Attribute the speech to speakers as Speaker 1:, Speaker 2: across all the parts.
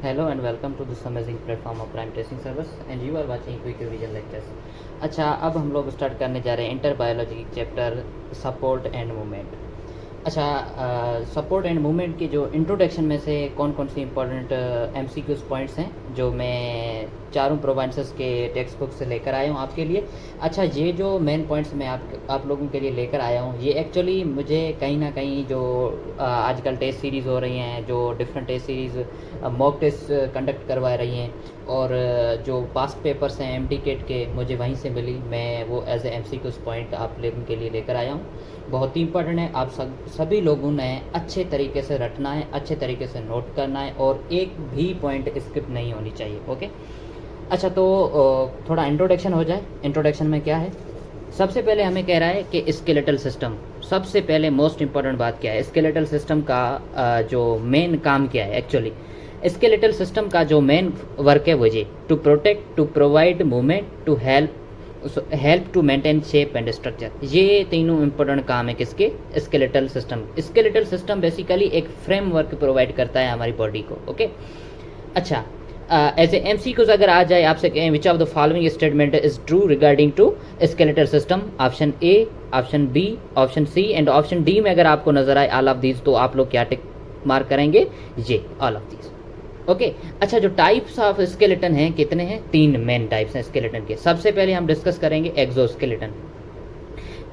Speaker 1: Hello and welcome to this amazing platform of Prime Testing Service and you are watching quick revision lectures। अच्छा, अब हम लोग start करने जा रहे हैं inter biology chapter support and movement. अच्छा, सपोर्ट एंड मूवमेंट के जो इंट्रोडक्शन में से कौन कौन सी इंपॉर्टेंट एमसीक्यूज पॉइंट्स हैं जो मैं चारों प्रोवाइडर्स के टेक्स्ट बुक से लेकर आया हूँ आपके लिए। अच्छा, ये जो मेन पॉइंट्स मैं आप लोगों के लिए लेकर आया हूँ, ये एक्चुअली मुझे कहीं ना कहीं जो आजकल टेस्ट सीरीज़ हो रही हैं, जो different test series mock test conduct करवा रही हैं और जो पास्ट पेपर्स हैं एमडीकेट के, मुझे वहीं से मिली। मैं वो एज ए एमसीक्यूज पॉइंट आप लोगों के लिए लेकर आया हूँ। बहुत ही इंपॉर्टेंट है, आप सभी लोगों ने अच्छे तरीके से रटना है, अच्छे तरीके से नोट करना है और एक भी पॉइंट स्किप नहीं होनी चाहिए। ओके, अच्छा तो थोड़ा इंट्रोडक्शन हो जाए। इंट्रोडक्शन में क्या है, सबसे पहले हमें कह रहा है कि स्केलेटल सिस्टम, सबसे पहले मोस्ट इंपॉर्टेंट बात क्या है, स्केलेटल सिस्टम का जो मेन काम क्या है। एक्चुअली स्केलेटल सिस्टम का जो मेन वर्क है वो ये to protect, to provide movement, to help to maintain shape and structure. ये तीनों इंपॉर्टेंट काम है किसके, skeletal system. Skeletal system basically एक फ्रेमवर्क प्रोवाइड करता है हमारी बॉडी को। ओके, अच्छा एज ए एमसीक्यूज अगर आ जाए आपसे कहें which of the following statement is true regarding to skeletal system, option A, option B, option C and option D में अगर आपको नजर आए ऑल ऑफ दीज, तो आप लोग क्या टिक मार्क करेंगे, ये ऑल ऑफ दीज। ओके, अच्छा जो टाइप्स ऑफ स्केलेटन हैं कितने हैं, तीन मेन टाइप्स हैं स्केलेटन के। सबसे पहले हम डिस्कस करेंगे एक्सोस्केलेटन।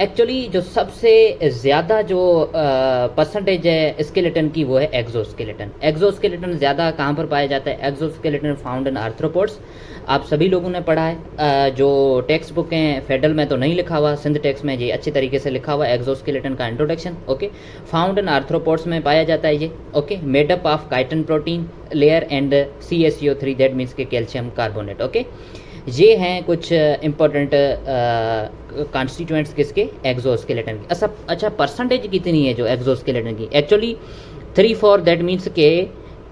Speaker 1: एक्चुअली जो सबसे ज़्यादा जो परसेंटेज है स्केलेटन की वो है एक्सोस्केलेटन। एक्सोस्केलेटन ज़्यादा कहाँ पर पाया जाता है, एक्सोस्केलेटन फाउंड इन आर्थ्रोपोड्स। आप सभी लोगों ने पढ़ा है, जो टेक्स्ट बुक हैं फेडरल में तो नहीं लिखा हुआ, सिंध टेक्स्ट में ये अच्छी तरीके से लिखा हुआ है एक्सोस्केलेटन का introduction. Okay, found in arthropods में पाया जाता है ये। Okay, made up of chitin protein layer and CaCO3, that means के कैल्शियम कार्बोनेट। ओके, ये हैं कुछ इम्पोर्टेंट कॉन्स्टिट्यूएंट्स किसके, एक्सोस्केलेटन के। अच्छा परसेंटेज कितनी है जो एक्सोस्केलेटन की, एक्चुअली 3/4, दैट मीन्स के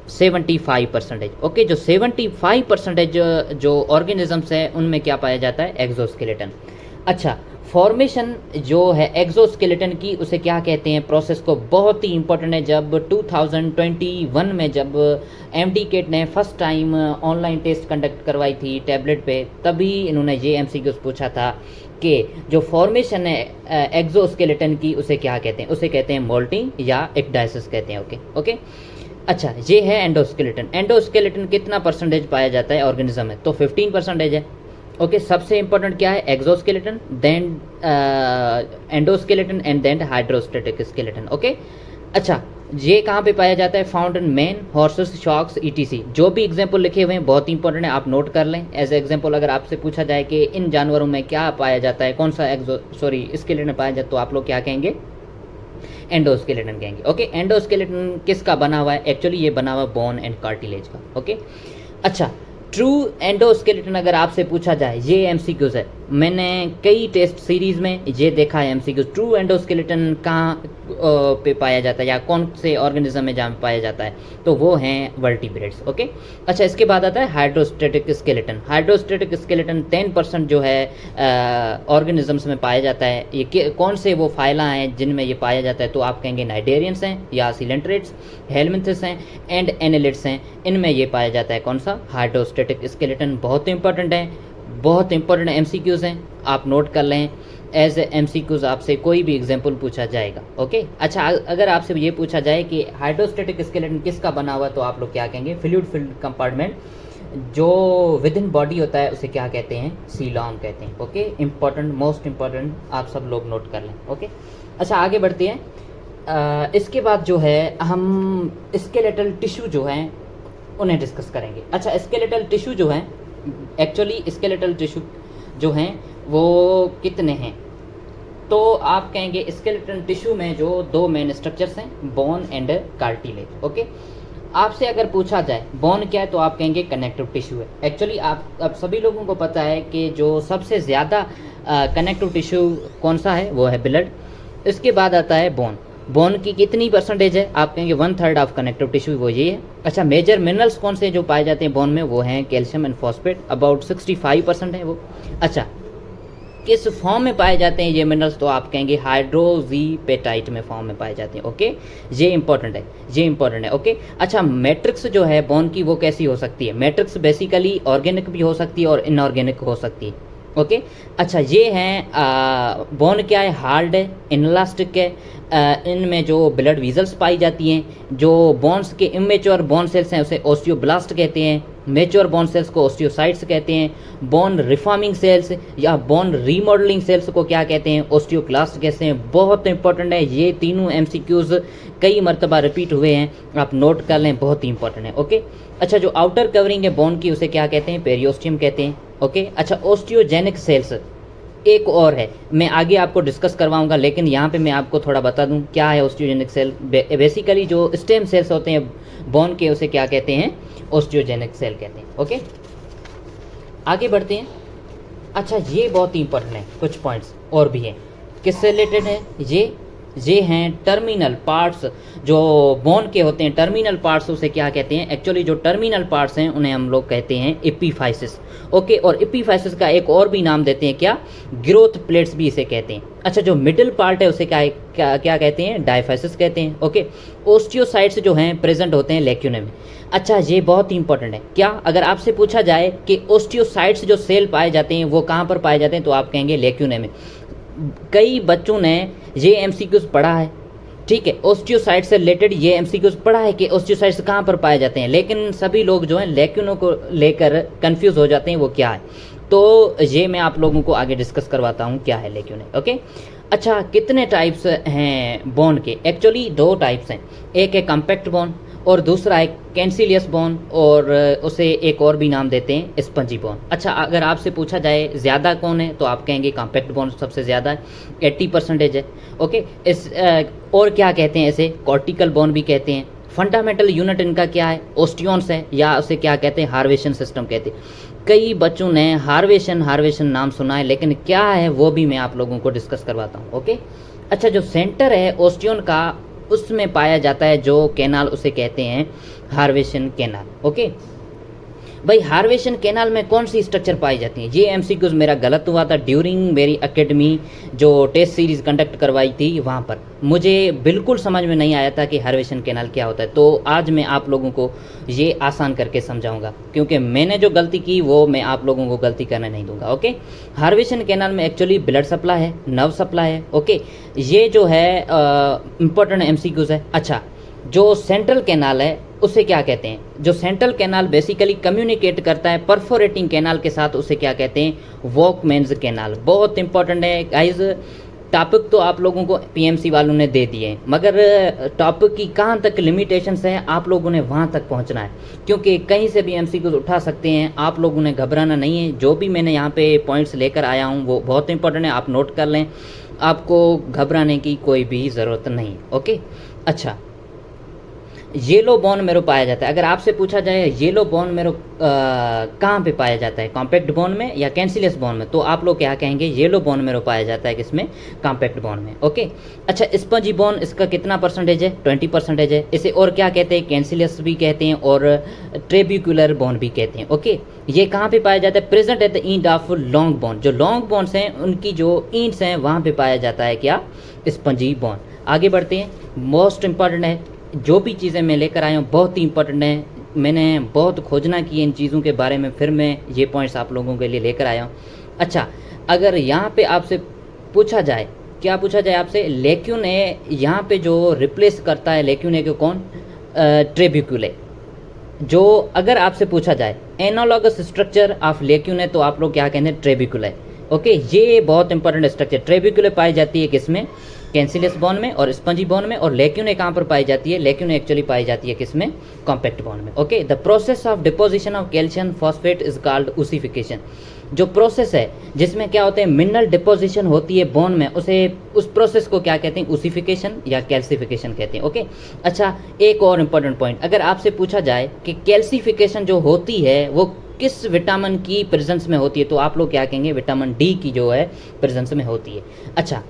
Speaker 1: 75%। ओके, जो 75% जो ऑर्गेनिजम्स है उनमें क्या पाया जाता है, एक्सोस्केलेटन। अच्छा, फॉर्मेशन जो है एक्सोस्केलेटन की उसे क्या कहते हैं, प्रोसेस को बहुत ही इंपॉर्टेंट है। जब 2021 में जब एमडीकेट ने first time online test conduct करवाई थी टैबलेट पे, तभी इन्होंने ये एमसीक्यूज पूछा था कि जो फॉर्मेशन है एक्सोस्केलेटन की उसे क्या कहते हैं, उसे कहते हैं मोल्टिंग या एक्डाइसिस कहते हैं। ओके ओके, अच्छा ये है एंडोस्केलेटन। एंडोस्केलेटन कितना परसेंटेज पाया जाता है ऑर्गेनिज्म में, तो 15% है। ओके, सबसे इंपॉर्टेंट क्या है, exoskeleton, then endoskeleton and then hydrostatic skeleton. Okay, अच्छा ये कहाँ पे पाया जाता है, found in man, horses, sharks, ETC। जो भी एग्जाम्पल लिखे हुए हैं बहुत इंपॉर्टेंट है, आप नोट कर लें। एज एग्जाम्पल अगर आपसे पूछा जाए कि इन जानवरों में क्या पाया जाता है, कौन सा स्केलेटन पाया जाता है, तो आप लोग क्या कहेंगे, एंडोस्केलेटन कहेंगे। ओके, एंडोस्केलेटन किसका बना हुआ है, एक्चुअली ये बना हुआ है बोन एंड कार्टिलेज का। ओके, अच्छा ट्रू एंडोस्केलेटन अगर आपसे पूछा जाए, ये एमसीक्यूज है, मैंने कई टेस्ट सीरीज में ये देखा है एमसीक्यूज। ट्रू एंडोस्केलेटन कहाँ पे पाया जाता है या कौन से ऑर्गेनिज्म में जहाँ पाया जाता है, तो वो हैं वर्टिब्रेट्स। ओके, अच्छा इसके बाद आता है हाइड्रोस्टेटिक स्केलेटन। हाइड्रोस्टेटिक स्केलेटन 10% जो है ऑर्गेनिजम्स में पाया जाता है। ये कौन से वो फाइला हैं जिनमें ये पाया जाता है, तो आप कहेंगे नाइडेरियंस हैं या सिलेंट्रेट्स, हेलमिंथस हैं एंड एनेलिड्स हैं, इनमें ये पाया जाता है कौन सा, हाइड्रोस्टेटिक स्केलेटन। बहुत इंपॉर्टेंट है, बहुत इंपॉर्टेंट एमसीक्यूज हैं, आप नोट कर लें। एज एमसीक्यूज आपसे कोई भी एग्जाम्पल पूछा जाएगा। ओके, अच्छा अगर आपसे ये पूछा जाए कि हाइड्रोस्टेटिक स्केलेटन किसका बना हुआ है, तो आप लोग क्या कहेंगे, फ्लूइड फिल्ड कंपार्टमेंट जो विद इन बॉडी होता है उसे क्या कहते हैं, सीलॉम कहते हैं। ओके, इंपॉर्टेंट, मोस्ट इंपॉर्टेंट, आप सब लोग नोट कर लें। ओके, अच्छा आगे बढ़ते हैं। इसके बाद जो है हम स्केलेटल टिश्यू जो हैं उन्हें डिस्कस करेंगे। अच्छा, स्केलेटल टिश्यू जो हैं, एक्चुअली स्केलेटल टिश्यू जो हैं वो कितने हैं, तो आप कहेंगे स्केलेटल टिश्यू में जो दो मेन स्ट्रक्चर्स हैं, बोन एंड कार्टिलेज। ओके, आपसे अगर पूछा जाए बोन क्या है, तो आप कहेंगे कनेक्टिव टिश्यू है। एक्चुअली आप सभी लोगों को पता है कि जो सबसे ज़्यादा कनेक्टिव टिश्यू कौन सा है, वो है ब्लड। इसके बाद आता है बोन। बोन की कितनी परसेंटेज है, आप कहेंगे 1/3 ऑफ कनेक्टिव टिश्यू वो ये है। अच्छा, मेजर मिनरल्स कौन से जो पाए जाते हैं बोन में, वो हैं कैल्शियम एंड फॉस्फेट, अबाउट 65% है वो। अच्छा, किस फॉर्म में पाए जाते हैं ये मिनरल्स, तो आप कहेंगे हाइड्रोजीपेटाइट में फॉर्म में पाए जाते हैं। ओके, ये इंपॉर्टेंट है, ये इंपॉर्टेंट है। ओके, अच्छा मैट्रिक्स जो है बोन की वो कैसी हो सकती है? मैट्रिक्स बेसिकली ऑर्गेनिक भी हो सकती है और इनऑर्गेनिक हो सकती है। ओके, अच्छा ये हैं बोन क्या है? हार्ड है, इनलास्टिक है, इनमें जो ब्लड वीजल्स पाई जाती हैं। जो बोन्स के इमेच्योर बोन सेल्स हैं उसे ओस्टियोब्लास्ट कहते हैं, मेच्योर बोन सेल्स को ओस्टियोसाइट्स कहते हैं। बोन रिफॉर्मिंग सेल्स या बोन रीमॉडलिंग सेल्स को क्या कहते हैं? ओस्टियोक्लास्ट कहते हैं। बहुत इंपॉर्टेंट है, ये तीनों एमसीक्यूज कई मरतबा रिपीट हुए हैं, आप नोट कर लें, बहुत ही इंपॉर्टेंट है। ओके, अच्छा जो आउटर कवरिंग है बोन की उसे क्या कहते हैं? पेरियोस्टियम कहते हैं। ओके, अच्छा ओस्टियोजेनिक सेल्स एक और है, मैं आगे आपको डिस्कस करवाऊंगा, लेकिन यहाँ पे मैं आपको थोड़ा बता दूं क्या है ओस्टियोजेनिक सेल। बेसिकली जो स्टेम सेल्स होते हैं बोन के उसे क्या कहते हैं? ओस्टियोजेनिक सेल कहते हैं। ओके, आगे बढ़ते हैं। अच्छा ये बहुत ही इंपॉर्टेंट है, कुछ पॉइंट्स और भी हैं, किससे रिलेटेड है ये हैं टर्मिनल पार्ट्स जो बोन के होते हैं। टर्मिनल पार्ट्स उसे क्या कहते हैं? एक्चुअली जो टर्मिनल पार्ट्स हैं उन्हें हम लोग कहते हैं एपिफाइसिस। ओके, और एपिफाइसिस का एक और भी नाम देते हैं, क्या? ग्रोथ प्लेट्स भी इसे कहते हैं। अच्छा जो मिडिल पार्ट है उसे क्या कहते हैं? डायफाइसिस कहते हैं। ओके, ओस्टियोसाइट्स जो हैं प्रेजेंट होते हैं लेक्यूने में। अच्छा ये बहुत ही इंपॉर्टेंट है, क्या अगर आपसे पूछा जाए कि ओस्टियोसाइट्स जो सेल पाए जाते हैं वो कहाँ पर पाए जाते हैं, तो आप कहेंगे लेक्यूने में। कई बच्चों ने ये एमसीक्यूज पढ़ा है, ठीक है, ओस्टियोसाइट से रिलेटेड ये एमसीक्यूज पढ़ा है कि ओस्टियोसाइट्स कहाँ पर पाए जाते हैं, लेकिन सभी लोग जो हैं लेक्यूनों को लेकर कंफ्यूज हो जाते हैं वो क्या है। तो ये मैं आप लोगों को आगे डिस्कस करवाता हूँ क्या है लेक्यूने। ओके, अच्छा कितने टाइप्स हैं बोन के? एक्चुअली दो टाइप्स हैं, एक है कॉम्पैक्ट बोन और दूसरा है कैंसिलियस बोन, और उसे एक और भी नाम देते हैं स्पंजी बोन। अच्छा अगर आपसे पूछा जाए ज़्यादा कौन है, तो आप कहेंगे कॉम्पैक्ट बोन सबसे ज़्यादा है, 80% है। ओके, इस और क्या कहते हैं इसे? कॉर्टिकल बोन भी कहते हैं। फंडामेंटल यूनिट इनका क्या है? ओस्टियोन्स है, या उसे क्या कहते हैं? हार्वेशन सिस्टम कहते हैं। कई बच्चों ने हार्वेशन नाम सुना है, लेकिन क्या है वो भी मैं आप लोगों को डिस्कस करवाता हूँ। ओके, अच्छा जो सेंटर है ओस्टियोन का उसमें पाया जाता है जो कैनाल, उसे कहते हैं हार्वेशन कैनाल। ओके भाई, हार्वेशन कैनाल में कौन सी स्ट्रक्चर पाई जाती है? ये एमसीक्यूज मेरा गलत हुआ था ड्यूरिंग मेरी एकेडमी जो टेस्ट सीरीज कंडक्ट करवाई थी, वहाँ पर मुझे बिल्कुल समझ में नहीं आया था कि हार्वेशन कैनाल क्या होता है। तो आज मैं आप लोगों को ये आसान करके समझाऊंगा, क्योंकि मैंने जो गलती की वो मैं आप लोगों को गलती करने नहीं दूंगा। ओके, हार्वेशन कैनाल में एक्चुअली ब्लड सप्लाई है, नर्व सप्लाई है। ओके, ये जो है इंपॉर्टेंट एमसीक्यूज है। अच्छा जो सेंट्रल कैनाल है उसे क्या कहते हैं? जो सेंट्रल कैनाल बेसिकली कम्युनिकेट करता है परफोरेटिंग कैनाल के साथ, उसे क्या कहते हैं? वॉकमैन्स कैनाल। बहुत इंपॉर्टेंट है गाइज, टॉपिक तो आप लोगों को पीएमसी वालों ने दे दिए हैं, मगर टॉपिक की कहाँ तक लिमिटेशंस हैं आप लोगों ने वहाँ तक पहुँचना है, क्योंकि कहीं से भी एमसीक्यू उठा सकते हैं। आप लोगों ने घबराना नहीं है, जो भी मैंने यहाँ पे पॉइंट्स लेकर आया हूँ वो बहुत इंपॉर्टेंट है, आप नोट कर लें, आपको घबराने की कोई भी ज़रूरत नहीं। ओके, अच्छा येलो बोन मेरो पाया जाता है। अगर आपसे पूछा जाए येलो बोन मेरो कहाँ पे पाया जाता है, कॉम्पैक्ट बोन में या कैंसिलियस बोन में, तो आप लोग क्या कहेंगे? येलो बोन मेरो पाया जाता है किसमें? कॉम्पैक्ट बोन में। ओके, अच्छा स्पंजी बोन, इसका कितना परसेंटेज है? 20% है। इसे और क्या कहते हैं? कैंसिलियस भी कहते हैं और ट्रेबिकुलर बोन भी कहते हैं। ओके, ये कहाँ पे पाया जाता है? Present at the end of long bone. जो लॉन्ग बोन्स हैं उनकी जो एंड्स हैं वहाँ पे पाया जाता है क्या? Spongy bone. आगे बढ़ते हैं, मोस्ट इंपॉर्टेंट है, जो भी चीज़ें मैं लेकर आया हूँ बहुत ही इंपॉर्टेंट है, मैंने बहुत खोजना की इन चीज़ों के बारे में, फिर मैं ये पॉइंट्स आप लोगों के लिए लेकर आया हूँ। अच्छा अगर यहाँ पे आपसे पूछा जाए, क्या पूछा जाए आपसे? लेक्यूने यहाँ पे जो रिप्लेस करता है लेक्यूने को कौन? ट्रेबिक्यूले। जो अगर आपसे पूछा जाए एनालॉगस स्ट्रक्चर ऑफ लेक्यूने, तो आप लोग क्या कहते हैं? ट्रेबिक्यूले। ओके, ये बहुत इंपॉर्टेंट स्ट्रक्चर। ट्रेबिक्यूले पाई जाती है किसमें? कैंसिलियस बोन में और स्पंजी बोन में। और लेक्यूने कहाँ पर पाई जाती है? लेक्यूने एक्चुअली पाई जाती है किसमें? कॉम्पैक्ट बोन में। Okay, the process of deposition of calcium phosphate is called ossification. जो प्रोसेस है जिसमें क्या होते हैं? मिनरल डिपोजिशन होती है बोन में, उस प्रोसेस को क्या कहते हैं? ओसिफिकेशन या कैल्सिफिकेशन कहते हैं। ओके, अच्छा एक और इम्पोर्टेंट पॉइंट, अगर आपसे पूछा जाए कि कैल्सिफिकेशन जो होती है वो किस विटामिन की प्रेजेंस में होती है, तो आप लोग क्या कहेंगे? विटामिन डी की जो है प्रेजेंस में होती है। अच्छा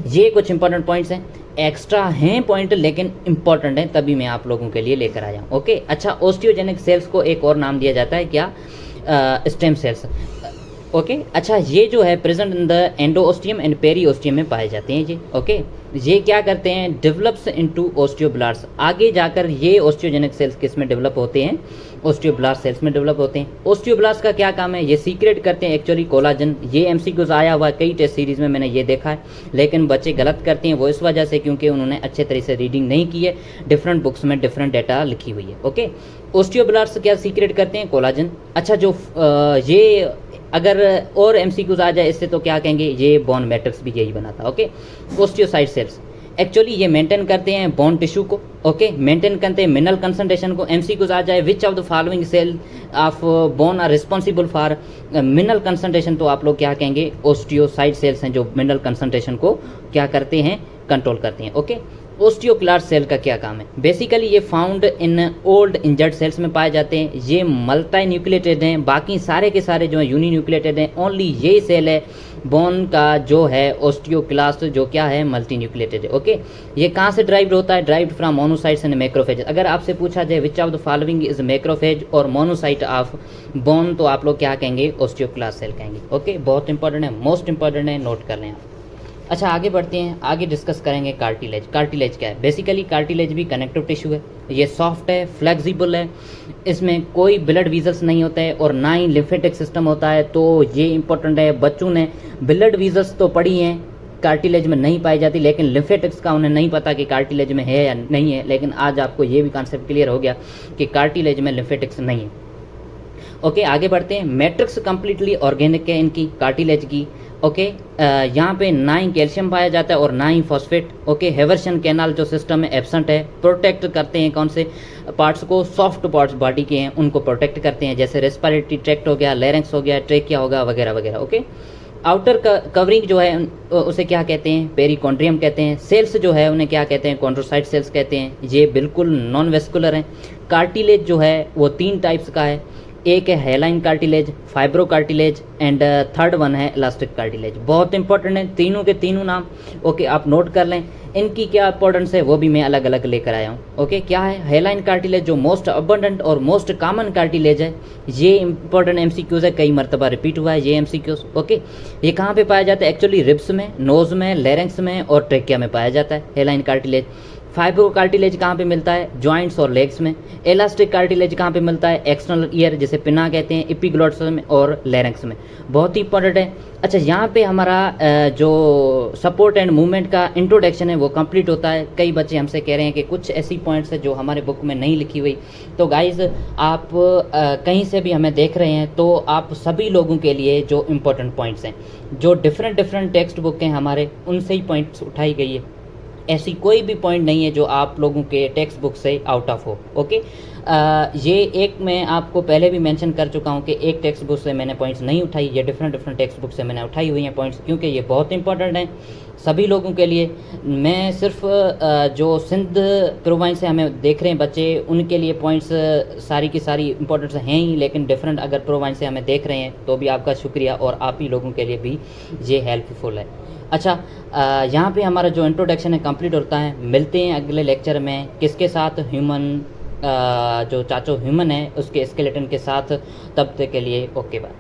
Speaker 1: ये कुछ इंपॉर्टेंट पॉइंट्स हैं, एक्स्ट्रा हैं पॉइंट लेकिन इंपॉर्टेंट हैं, तभी मैं आप लोगों के लिए लेकर आया हूँ। ओके, अच्छा ओस्टियोजेनिक सेल्स को एक और नाम दिया जाता है क्या? Stem cells. ओके अच्छा, ये जो है प्रेजेंट इन द एंडोओस्टियम एंड पेरीओस्टियम में पाए जाते हैं ये। ओके ये क्या करते हैं, डेवलप्स इनटू ओस्टियोब्लास्ट। आगे जाकर ये ओस्टियोजेनिक सेल्स किस में डेवलप होते हैं, ओस्टियोब्लास्ट सेल्स में डेवलप होते हैं। ओस्टियोब्लास्ट का क्या काम है, ये सीक्रेट करते हैं एक्चुअली कोलाजन। ये एमसीक्यूज आया हुआ है कई टेस्ट सीरीज में, मैंने ये देखा है, लेकिन बच्चे गलत करते हैं वो इस वजह से क्योंकि उन्होंने अच्छे तरह से रीडिंग नहीं की है, डिफरेंट बुक्स में डिफरेंट डाटा लिखी हुई है। ओके ओस्टियोब्लास्ट क्या सीक्रेट करते हैं, कोलाजन। अच्छा जो ये अगर और एमसीक्यूज आ जाए इससे तो क्या कहेंगे, ये बोन मैट्रिक्स भी यही बनाता है। ओके ओस्टियोसाइट सेल्स एक्चुअली ये मेंटेन करते हैं बोन टिश्यू को। ओके मेंटेन करते हैं मिनरल कंसंट्रेशन को। एमसीक्यूज आ जाए which of the following cell of bone are responsible for mineral concentration, तो आप लोग क्या कहेंगे, ओस्टियोसाइट सेल्स हैं जो मिनरल कंसंट्रेशन को क्या करते हैं, कंट्रोल करते हैं। ओके ओस्टियोक्लास्ट सेल का क्या काम है, बेसिकली ये found in old injured cells में पाए जाते हैं। ये मल्टी न्यूक्लिएटेड हैं, बाकी सारे के सारे जो है यूनी न्यूक्लिएटेड हैं। ओनली ये सेल है बोन का जो है ओस्टियोक्लास्ट जो क्या है, मल्टी न्यूक्लिएटेड है। ओके ये कहाँ से ड्राइव्ड होता है, derived from monocytes and macrophage. अगर आपसे पूछा जाए which of the following is macrophage और मोनोसाइट ऑफ बोन, तो आप लोग क्या कहेंगे, ओस्टियोक्लास्ट सेल कहेंगे। ओके बहुत इंपॉर्टेंट है, मोस्ट इंपॉर्टेंट है, नोट कर लें आप। अच्छा आगे बढ़ते हैं, आगे डिस्कस करेंगे कार्टिलेज। कार्टिलेज क्या है, बेसिकली कार्टिलेज भी कनेक्टिव टिश्यू है। ये सॉफ्ट है, फ्लेक्सिबल है, इसमें कोई ब्लड वीजल्स नहीं होता है और ना ही लिम्फेटिक सिस्टम होता है। तो ये इंपॉर्टेंट है, बच्चों ने ब्लड वीजल्स तो पढ़ी हैं, कार्टिलेज में नहीं पाई जाती, लेकिन लिम्फेटिक्स का उन्हें नहीं पता कि कार्टिलेज में है या नहीं है। लेकिन आज आपको ये भी कॉन्सेप्ट क्लियर हो गया कि कार्टिलेज में लिम्फेटिक्स नहीं है। ओके आगे बढ़ते हैं, मैट्रिक्स कंप्लीटली ऑर्गेनिक है इनकी, कार्टिलेज की। ओके यहाँ पे ना ही कैल्शियम पाया जाता है और ना ही फॉस्फेट। ओके हेवर्शन कैनाल जो सिस्टम है एब्सेंट है। प्रोटेक्ट करते हैं कौन से पार्ट्स को, सॉफ्ट पार्ट्स बॉडी के हैं उनको प्रोटेक्ट करते हैं, जैसे रेस्पिरेटरी ट्रैक्ट हो गया, लैरिंक्स हो गया, ट्रेकिया होगा, वगैरह वगैरह। ओके आउटर कवरिंग जो है उसे क्या कहते हैं, पेरिकॉन्ड्रियम कहते हैं। सेल्स जो है उन्हें क्या कहते हैं, कॉन्ड्रोसाइट सेल्स कहते हैं। ये बिल्कुल नॉन वेस्कुलर हैं। कार्टिलेज जो है वो 3 टाइप्स का है, एक है hyaline cartilage, fibro cartilage and third one है इलास्टिक कार्टिलेज। बहुत इंपॉर्टेंट है तीनों के तीनों नाम। ओके आप नोट कर लें, इनकी क्या इंपॉर्टेंस है वो भी मैं अलग अलग लेकर आया हूँ। ओके क्या है, हेलाइन कार्टिलेज जो मोस्ट अबंडेंट और मोस्ट कॉमन कार्टिलेज है। ये इंपॉर्टेंट एमसीक्यूज है, कई मरतबा रिपीट हुआ है ये एमसीक्यूज। ओके ये कहाँ पे पाया जाता है, एक्चुअली रिब्स में, नोज में, लैरिंक्स में और ट्रेकिया में पाया जाता है हेलाइन कार्टिलेज। फाइब्रो कार्टिलेज कहाँ पे मिलता है, जॉइंट्स और लेग्स में। इलास्टिक कार्टिलेज कहाँ पे मिलता है, एक्सटर्नल ईयर जिसे पिना कहते हैं, एपिग्लॉट्स में और लैरिंक्स में। बहुत ही इंपॉर्टेंट है। अच्छा यहाँ पे हमारा जो सपोर्ट एंड मूवमेंट का इंट्रोडक्शन है वो कंप्लीट होता है। कई बच्चे हमसे कह रहे हैं कि कुछ ऐसी पॉइंट्स है जो हमारे बुक में नहीं लिखी हुई। तो गाइज आप कहीं से भी हमें देख रहे हैं तो आप सभी लोगों के लिए जो इम्पोर्टेंट पॉइंट्स हैं, जो डिफरेंट टेक्स्ट बुक हैं हमारे, उनसे ही पॉइंट्स उठाई गई है। ऐसी कोई भी पॉइंट नहीं है जो आप लोगों के टेक्स्ट बुक से आउट ऑफ हो। ओके ये एक मैं आपको पहले भी मेंशन कर चुका हूँ कि एक टेक्स्ट बुक से मैंने पॉइंट्स नहीं उठाई, ये डिफरेंट टेक्स्ट बुक से मैंने उठाई हुई हैं पॉइंट्स, क्योंकि ये बहुत इंपॉर्टेंट हैं सभी लोगों के लिए। मैं सिर्फ जो सिंध प्रोविंस से हमें देख रहे हैं बच्चे, उनके लिए पॉइंट्स सारी की सारी इंपॉर्टेंट्स हैं ही, लेकिन डिफरेंट अगर प्रोविंस से हमें देख रहे हैं तो भी आपका शुक्रिया, और आप ही लोगों के लिए भी ये हेल्पफुल है। अच्छा यहाँ पे हमारा जो इंट्रोडक्शन है कंप्लीट होता है। मिलते हैं अगले लेक्चर में किसके साथ, ह्यूमन जो चाचो ह्यूमन है उसके स्केलेटन के साथ। तब तक के लिए ओके बाय।